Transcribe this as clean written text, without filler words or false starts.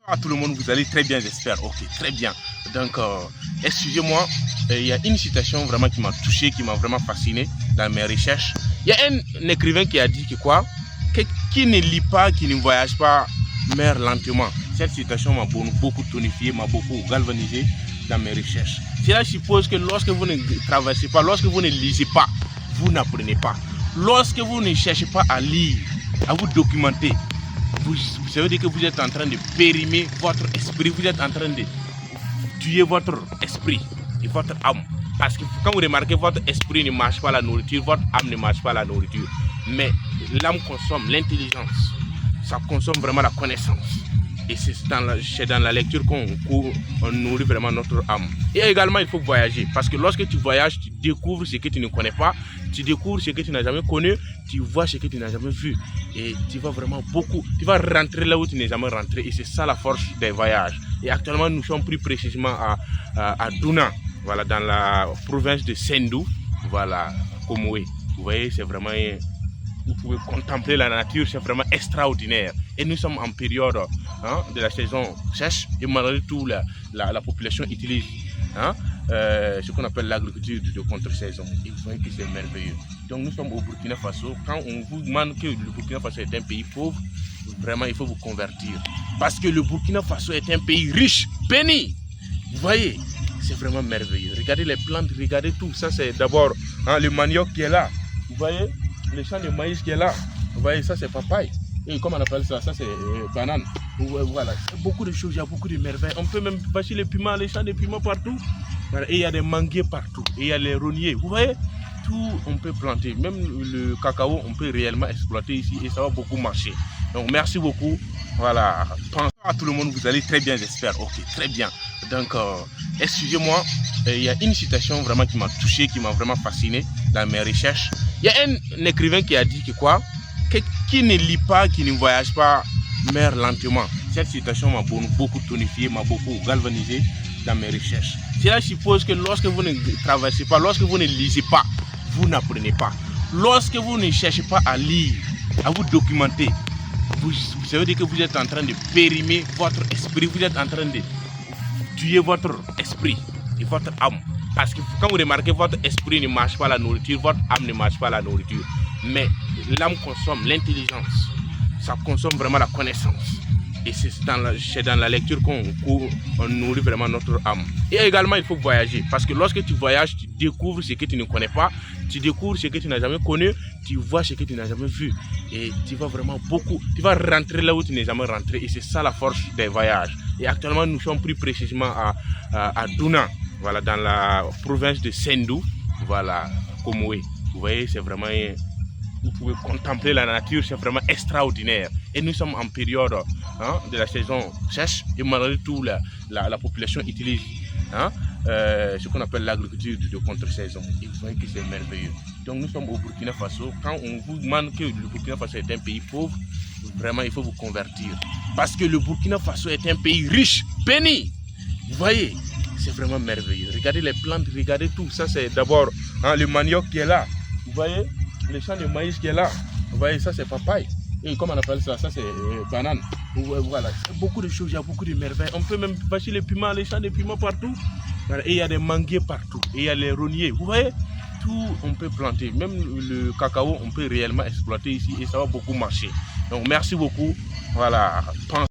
À tout le monde, vous allez très bien, j'espère. Ok, très bien. Donc, excusez-moi, il y a une citation vraiment qui m'a touché, qui m'a vraiment fasciné dans mes recherches. Il y a un écrivain qui a dit que quoi, qui ne lit pas, qui ne voyage pas, meurt lentement. Cette citation m'a beaucoup tonifié, m'a beaucoup galvanisé dans mes recherches. Cela suppose que lorsque vous ne traversez pas, lorsque vous ne lisez pas, vous n'apprenez pas. Lorsque vous ne cherchez pas à lire, à vous documenter, vous savez dire que vous êtes en train de périmer votre esprit, vous êtes en train de tuer votre esprit et votre âme. Parce que quand vous remarquez, votre esprit ne marche pas à la nourriture, votre âme ne marche pas à la nourriture. Mais l'âme consomme l'intelligence, ça consomme vraiment la connaissance. Et c'est dans la lecture qu'on nourrit vraiment notre âme. Et également, il faut voyager. Parce que lorsque tu voyages, tu découvres ce que tu ne connais pas. Tu découvres ce que tu n'as jamais connu. Tu vois ce que tu n'as jamais vu. Et tu vas vraiment tu vas rentrer là où tu n'es jamais rentré. Et c'est ça la force des voyages. Et actuellement, nous sommes plus précisément à Duna. Voilà, dans la province de Sendou. Voilà, Komoé. Vous voyez, c'est vraiment... Vous pouvez contempler la nature, c'est vraiment extraordinaire. Et nous sommes en période de la saison sèche et malgré tout, la population utilise ce qu'on appelle l'agriculture de contre-saison. Et vous voyez que c'est merveilleux. Donc nous sommes au Burkina Faso. Quand on vous demande que le Burkina Faso est un pays pauvre, vraiment il faut vous convertir. Parce que le Burkina Faso est un pays riche, béni. Vous voyez, c'est vraiment merveilleux. Regardez les plantes, regardez tout. Ça c'est d'abord le manioc qui est là. Vous voyez le champ de maïs qui est là, vous voyez, ça c'est papaye. Et comment on appelle ça? Ça c'est banane. Voilà, beaucoup de choses, il y a beaucoup de merveilles. On peut même passer les piments, les champs de piments partout. Voilà. Et il y a des manguiers partout. Et il y a les rogniers. Vous voyez, tout on peut planter. Même le cacao, on peut réellement exploiter ici et ça va beaucoup marcher. Donc merci beaucoup. Voilà. À tout le monde, vous allez très bien, j'espère. Ok, très bien. Donc, excusez-moi, il y a une citation vraiment qui m'a touché, qui m'a vraiment fasciné dans mes recherches. Il y a un écrivain qui a dit que quoi, qui ne lit pas, qui ne voyage pas, meurt lentement. Cette citation m'a beaucoup tonifié, m'a beaucoup galvanisé dans mes recherches. Cela suppose que lorsque vous ne traversez pas, lorsque vous ne lisez pas, vous n'apprenez pas. Lorsque vous ne cherchez pas à lire, à vous documenter, vous savez dire que vous êtes en train de périmer votre esprit, vous êtes en train de tuer votre esprit et votre âme. Parce que quand vous remarquez, votre esprit ne marche pas à la nourriture, votre âme ne marche pas à la nourriture. Mais l'âme consomme l'intelligence, ça consomme vraiment la connaissance. Et c'est dans la lecture qu'on nourrit vraiment notre âme. Et également, il faut voyager. Parce que lorsque tu voyages, tu découvres ce que tu ne connais pas. Tu découvres ce que tu n'as jamais connu. Tu vois ce que tu n'as jamais vu. Et tu vas vraiment tu vas rentrer là où tu n'es jamais rentré. Et c'est ça la force des voyages. Et actuellement, nous sommes plus précisément à Duna. Voilà, dans la province de Sendou. Voilà, Komoé. Vous voyez, c'est vraiment... Vous pouvez contempler la nature, c'est vraiment extraordinaire. Et nous sommes en période de la saison sèche et malgré tout, la population utilise ce qu'on appelle l'agriculture de contre-saison. Et vous voyez que c'est merveilleux. Donc nous sommes au Burkina Faso. Quand on vous demande que le Burkina Faso est un pays pauvre, vraiment il faut vous convertir. Parce que le Burkina Faso est un pays riche, béni. Vous voyez, c'est vraiment merveilleux. Regardez les plantes, regardez tout. Ça c'est d'abord le manioc qui est là. Vous voyez le champ de maïs qui est là, vous voyez, ça c'est papaye. Et comment on appelle ça? Ça c'est banane. Voilà, beaucoup de choses, il y a beaucoup de merveilles. On peut même passer les piments, les champs de piments partout. Voilà. Et il y a des manguiers partout. Et il y a les rogniers. Vous voyez, tout on peut planter. Même le cacao, on peut réellement exploiter ici et ça va beaucoup marcher. Donc merci beaucoup. Voilà.